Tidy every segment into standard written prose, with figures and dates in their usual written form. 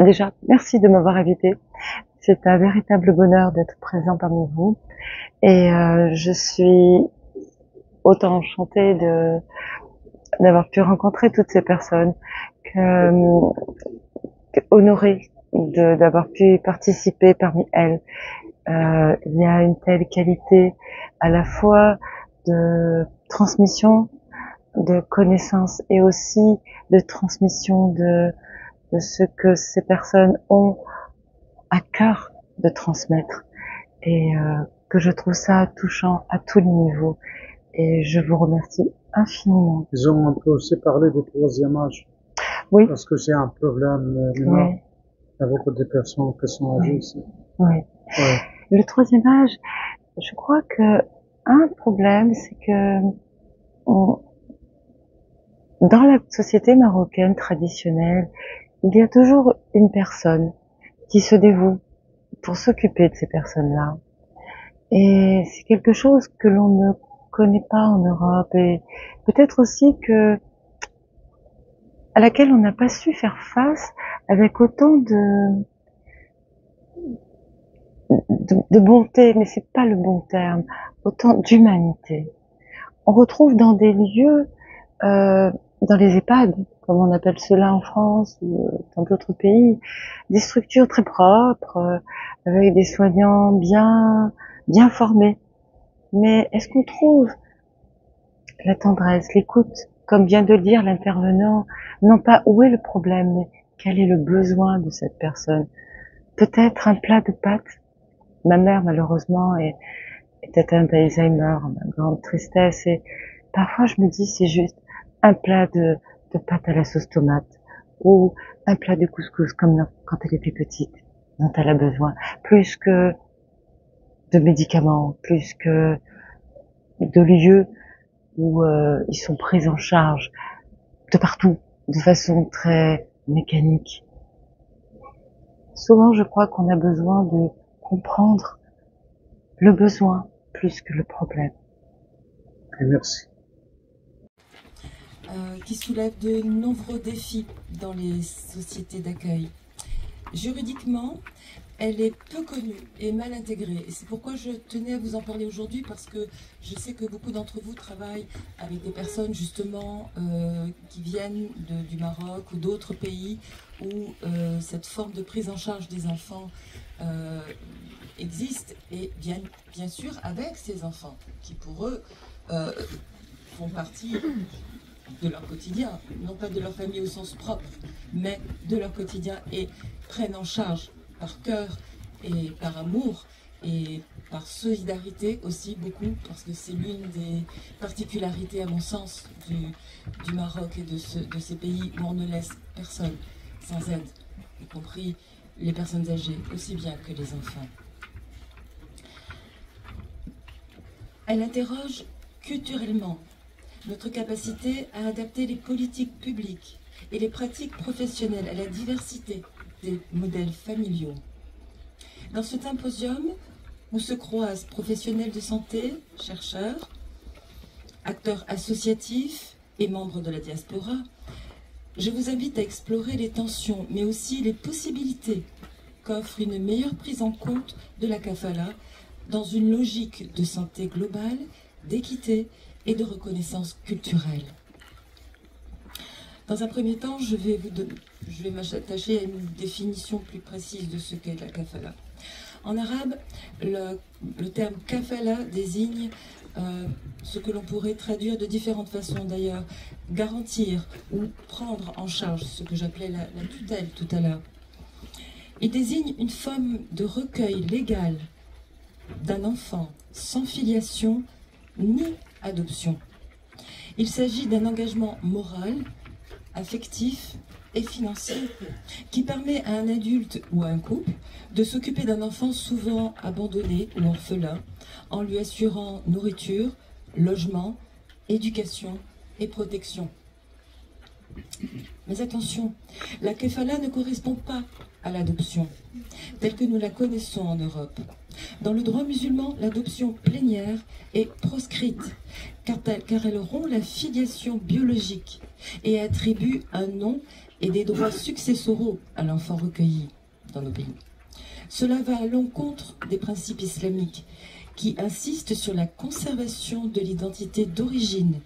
Déjà, merci de m'avoir invitée. C'est un véritable bonheur d'être présent parmi vous. Et je suis autant enchantée d'avoir pu rencontrer toutes ces personnes que honorée d'avoir pu participer parmi elles. Il y a une telle qualité à la fois de transmission de connaissances et aussi de transmission de ce que ces personnes ont à cœur de transmettre, et que je trouve ça touchant à tous les niveaux, et je vous remercie infiniment. Ils ont un peu aussi parlé du troisième âge. Oui. Parce que c'est un problème maintenant. Oui. Il y a beaucoup de personnes qui sont âgées aussi. Oui. Ouais. Le troisième âge, je crois que un problème, c'est que dans la société marocaine traditionnelle, il y a toujours une personne qui se dévoue pour s'occuper de ces personnes-là. Et c'est quelque chose que l'on ne connaît pas en Europe, et peut-être aussi à laquelle on n'a pas su faire face avec autant de bonté, mais c'est pas le bon terme, autant d'humanité. On retrouve dans des lieux, dans les EHPAD, comme on appelle cela en France ou dans d'autres pays, des structures très propres, avec des soignants bien formés. Mais est-ce qu'on trouve la tendresse, l'écoute, comme vient de le dire l'intervenant, non pas où est le problème, mais quel est le besoin de cette personne? Peut-être un plat de pâtes. Ma mère, malheureusement, est atteinte d'Alzheimer, ma grande tristesse, et parfois je me dis c'est juste un plat de pâtes à la sauce tomate, ou un plat de couscous comme quand elle était petite, dont elle a besoin, plus que de médicaments, plus que de lieux où ils sont pris en charge de partout, de façon très mécanique. Souvent, je crois qu'on a besoin de comprendre le besoin plus que le problème. Et merci. Qui soulève de nombreux défis dans les sociétés d'accueil. Juridiquement, elle est peu connue et mal intégrée. Et c'est pourquoi je tenais à vous en parler aujourd'hui, parce que je sais que beaucoup d'entre vous travaillent avec des personnes justement qui viennent du Maroc ou d'autres pays où cette forme de prise en charge des enfants existe, et bien sûr avec ces enfants qui pour eux font partie de leur quotidien, non pas de leur famille au sens propre, mais de leur quotidien, et prennent en charge par cœur et par amour et par solidarité aussi beaucoup, parce que c'est l'une des particularités à mon sens du Maroc et de ces pays où on ne laisse personne sans aide, y compris les personnes âgées aussi bien que les enfants. Elle interroge culturellement notre capacité à adapter les politiques publiques et les pratiques professionnelles à la diversité des modèles familiaux. Dans ce symposium, où se croisent professionnels de santé, chercheurs, acteurs associatifs et membres de la diaspora, je vous invite à explorer les tensions, mais aussi les possibilités qu'offre une meilleure prise en compte de la kafala dans une logique de santé globale, d'équité et de reconnaissance culturelle. Dans un premier temps, je vais m'attacher à une définition plus précise de ce qu'est la kafala. En arabe, le terme kafala désigne ce que l'on pourrait traduire de différentes façons d'ailleurs, garantir ou prendre en charge, ce que j'appelais la tutelle tout à l'heure. Il désigne une forme de recueil légal d'un enfant sans filiation ni adoption. Il s'agit d'un engagement moral, affectif et financier qui permet à un adulte ou à un couple de s'occuper d'un enfant souvent abandonné ou orphelin en lui assurant nourriture, logement, éducation et protection. Mais attention, la kafala ne correspond pas à l'adoption, telle que nous la connaissons en Europe. Dans le droit musulman, l'adoption plénière est proscrite, car elle rompt la filiation biologique et attribue un nom et des droits successoraux à l'enfant recueilli dans nos pays. Cela va à l'encontre des principes islamiques qui insistent sur la conservation de l'identité d'origine.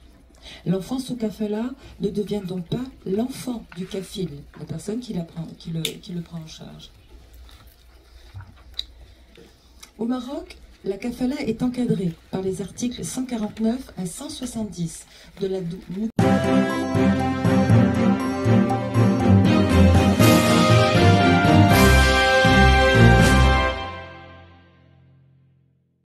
L'enfant sous kafala ne devient donc pas l'enfant du kafil, la personne qui le prend en charge. Au Maroc, la kafala est encadrée par les articles 149 à 170 de la